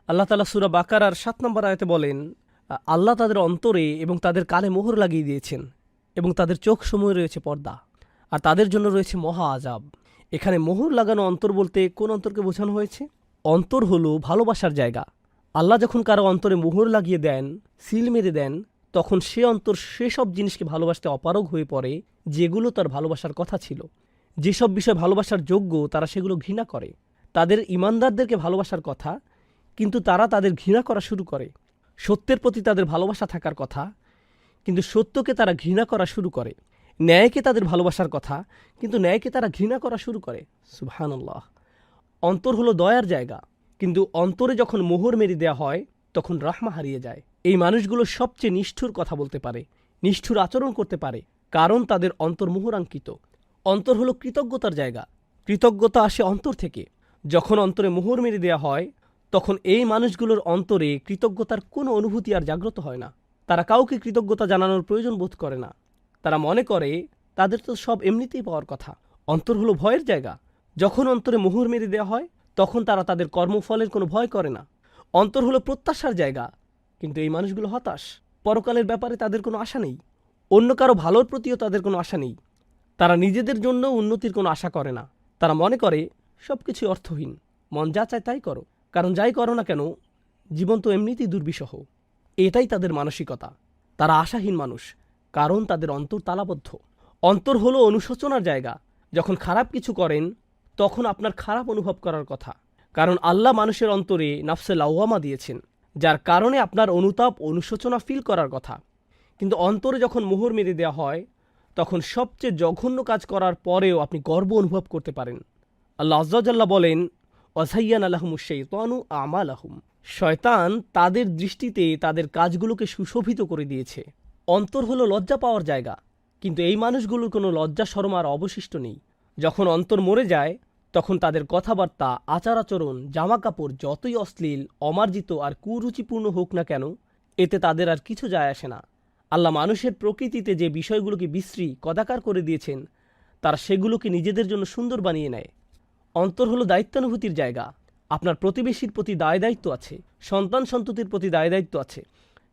আল্লাহ তাআলা সূরা বাকারার ৭ নম্বর আয়াতে বলেন, আল্লাহ তাদের অন্তরে এবং তাদের কানে মোহর লাগিয়ে দিয়েছেন এবং তাদের চোখ সমূহে রয়েছে পর্দা, আর তাদের জন্য রয়েছে মহা আযাব। এখানে মোহর লাগানো অন্তর বলতে কোন অন্তরকে বোঝানো হয়েছে? অন্তর হলো ভালোবাসার জায়গা। আল্লাহ যখন কারো অন্তরে মোহর লাগিয়ে দেন, সিল মেরে দেন, তখন সে অন্তর সেসব জিনিসকে ভালোবাসতে অপারগ হয়ে পড়ে যেগুলো তার ভালোবাসার কথা ছিল। যেসব বিষয় ভালোবাসার যোগ্য তারা সেগুলো ঘৃণা করে। তাদের ঈমানদারদেরকে ভালোবাসার কথা, কিন্তু তারা তাদের ঘৃণা করা শুরু করে। সত্যের প্রতি তাদের ভালোবাসা থাকার কথা, কিন্তু সত্যকে তারা ঘৃণা করা শুরু করে। ন্যায়কে তাদের ভালোবাসার কথা, কিন্তু ন্যায়কে তারা ঘৃণা করা শুরু করে। সুবহানাল্লাহ। অন্তর হলো দয়ার জায়গা, কিন্তু অন্তরে যখন মোহর মেরে দেওয়া হয় তখন রাহমা হারিয়ে যায়। এই মানুষগুলো সবচেয়ে নিষ্ঠুর কথা বলতে পারে, নিষ্ঠুর আচরণ করতে পারে, কারণ তাদের অন্তর মোহরাঙ্কিত। অন্তর হলো কৃতজ্ঞতার জায়গা। কৃতজ্ঞতা আসে অন্তর থেকে। যখন অন্তরে মোহর মেরে দেওয়া হয় তখন এই মানুষগুলোর অন্তরে কৃতজ্ঞতার কোনো অনুভূতি আর জাগ্রত হয় না। তারা কাউকে কৃতজ্ঞতা জানানোর প্রয়োজন বোধ করে না। তারা মনে করে তাদের তো সব এমনিতেই পাওয়ার কথা। অন্তর হলো ভয়ের জায়গা। যখন অন্তরে মোহর মেরে দেওয়া হয় তখন তারা তাদের কর্মফলের কোনো ভয় করে না। অন্তর হলো প্রত্যাশার জায়গা, কিন্তু এই মানুষগুলো হতাশ। পরকালের ব্যাপারে তাদের কোনো আশা নেই। অন্য কারো ভালোর প্রতিও তাদের কোনো আশা নেই। তারা নিজেদের জন্য উন্নতির কোনো আশা করে না। তারা মনে করে সব কিছু অর্থহীন, মন যা চায় তাই করো, কারণ যাই করো না কেন জীবন তো এমনিতেই দুর্বিষহ। এটাই তাদের মানসিকতা। তারা আশাহীন মানুষ, কারণ তাদের অন্তর তালাবদ্ধ। অন্তর হলো অনুশোচনার জায়গা। যখন খারাপ কিছু করেন তখন আপনার খারাপ অনুভব করার কথা, কারণ আল্লাহ মানুষের অন্তরে নাফসে লাওয়ামা দিয়েছেন, যার কারণে আপনার অনুতাপ অনুশোচনা ফিল করার কথা। কিন্তু অন্তরে যখন মোহর মেরে দেওয়া হয় তখন সবচেয়ে জঘন্য কাজ করার পরেও আপনি গর্ব অনুভব করতে পারেন। আল্লাহ আযজা ওয়া জাল্লা বলেন, ওয়াযায়্যানা লাহুমুশ শাইতানু আমালাহুম। শয়তান তাদের দৃষ্টিতে তাদের কাজগুলোকে সুশোভিত করে দিয়েছে। অন্তর হলো লজ্জা পাওয়ার জায়গা, কিন্তু এই মানুষগুলোর কোনো লজ্জা শরম আর অবশিষ্ট নেই। যখন অন্তর মরে যায় তখন তাদের কথাবার্তা, আচার আচরণ, জামা কাপড় যতই অশ্লীল, অমার্জিত আর কুরুচিপূর্ণ হোক না কেন, এতে তাদের আর কিছু যায় আসে না। আল্লাহ মানুষের প্রকৃতিতে যে বিষয়গুলোকে বিশ্রী কদাকার করে দিয়েছেন তারা সেগুলোকে নিজেদের জন্য সুন্দর বানিয়ে নেয়। অন্তর হলো দায়িত্বানুভূতির জায়গা। আপনার প্রতিবেশীর প্রতি দায় দায়িত্ব আছে, সন্তান সন্ততির প্রতি দায় দায়িত্ব আছে,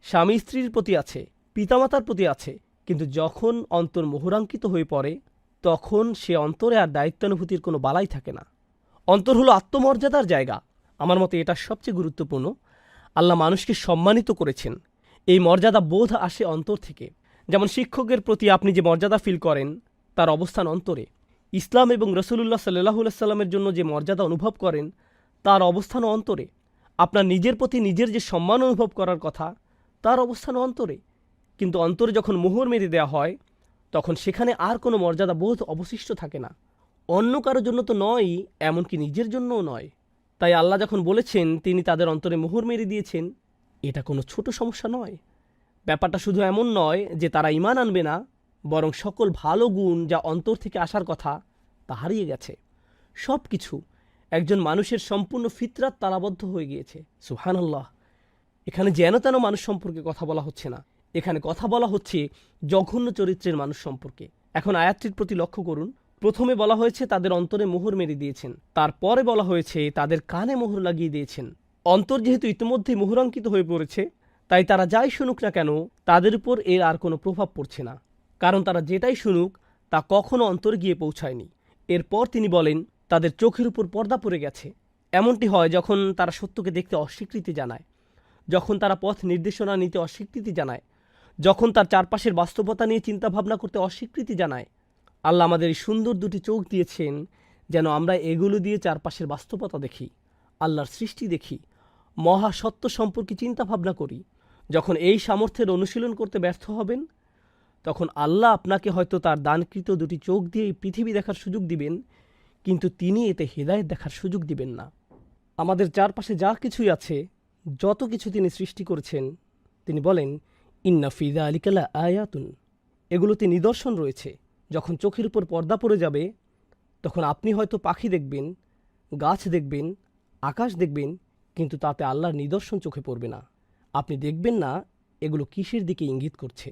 স্বামী স্ত্রীর প্রতি আছে, পিতামাতার প্রতি আছে। কিন্তু যখন অন্তর মোহরাঙ্কিত হয়ে পড়ে তখন সে অন্তরে আর দায়িত্বানুভূতির কোনো বালাই থাকে না। অন্তর হলো আত্মমর্যাদার জায়গা। আমার মতে এটা সবচেয়ে গুরুত্বপূর্ণ। আল্লাহ মানুষকে সম্মানিত করেছেন। এই মর্যাদা বোধ আসে অন্তর থেকে। যেমন শিক্ষকের প্রতি আপনি যে মর্যাদা ফিল করেন তার অবস্থান অন্তরে। ইসলাম এবং রাসূলুল্লাহ সাল্লাল্লাহু আলাইহি সাল্লামের জন্য যে মর্যাদা অনুভব করেন তার অবস্থানও অন্তরে। আপনার নিজের প্রতি নিজের যে সম্মান অনুভব করার কথা তার অবস্থানও অন্তরে। কিন্তু অন্তরে যখন মোহর মেরে দেওয়া হয় তখন সেখানে আর কোনো মর্যাদা বোধ অবশিষ্ট থাকে না। অন্য কারোর জন্য তো নয়ই, এমনকি নিজের জন্যও নয়। তাই আল্লাহ যখন বলেছেন তিনি তাদের অন্তরে মোহর মেরে দিয়েছেন, এটা কোনো ছোট সমস্যা নয়। ব্যাপারটা শুধু এমন নয় যে তারা ঈমান আনবে না, বরং সকল ভালো গুণ যা অন্তর থেকে আসার কথা তা হারিয়ে গেছে। সব কিছু একজন মানুষের সম্পূর্ণ ফিতরাত তালাবদ্ধ হয়ে গিয়েছে। সুবহানাল্লাহ। এখানে যেন তেন মানুষ সম্পর্কে কথা বলা হচ্ছে না, এখানে কথা বলা হচ্ছে জঘন্য চরিত্রের মানুষ সম্পর্কে। এখন আয়াতটির প্রতি লক্ষ্য করুন। প্রথমে বলা হয়েছে তাদের অন্তরে মোহর মেরে দিয়েছেন, তারপরে বলা হয়েছে তাদের কানে মোহর লাগিয়ে দিয়েছেন। অন্তর যেহেতু ইতিমধ্যেই মোহরাঙ্কিত হয়ে পড়েছে, তাই তারা যাই শুনুক না কেন তাদের উপর এর আর কোনো প্রভাব পড়ছে না, কারণ তারা যেটাই শুনুক তা কখনো অন্তরে গিয়ে পৌঁছায়নি। এরপর তিনি বলেন তাদের চোখের উপর পর্দা পড়ে গেছে। এমনটি হয় যখন তারা সত্যকে দেখতে অস্বীকৃতি জানায়, যখন তারা পথ নির্দেশনা নিতে অস্বীকৃতি জানায়, যখন তার চারপাশের বাস্তবতা নিয়ে চিন্তাভাবনা করতে অস্বীকৃতি জানায়। আল্লাহ আমাদের এই সুন্দর দুটি চোখ দিয়েছেন যেন আমরা এগুলো দিয়ে চারপাশের বাস্তবতা দেখি, আল্লাহর সৃষ্টি দেখি, মহাসত্য সম্পর্কে চিন্তাভাবনা করি। যখন এই সামর্থ্যের অনুশীলন করতে ব্যর্থ হবেন তখন আল্লাহ আপনাকে হয়তো তার দানকৃত দুটি চোখ দিয়ে এই পৃথিবী দেখার সুযোগ দিবেন, কিন্তু তিনি এতে হেদায়েত দেখার সুযোগ দিবেন না। আমাদের চারপাশে যা কিছুই আছে, যত কিছু তিনি সৃষ্টি করেছেন, তিনি বলেন ইন্না ফি যালিকা লা আয়াতুন, এগুলোতে নিদর্শন রয়েছে। যখন চোখের উপর পর্দা পড়ে যাবে তখন আপনি হয়তো পাখি দেখবেন, গাছ দেখবেন, আকাশ দেখবেন, কিন্তু তাতে আল্লাহর নিদর্শন চোখে পড়বে না। আপনি দেখবেন না এগুলো কিসের দিকে ইঙ্গিত করছে।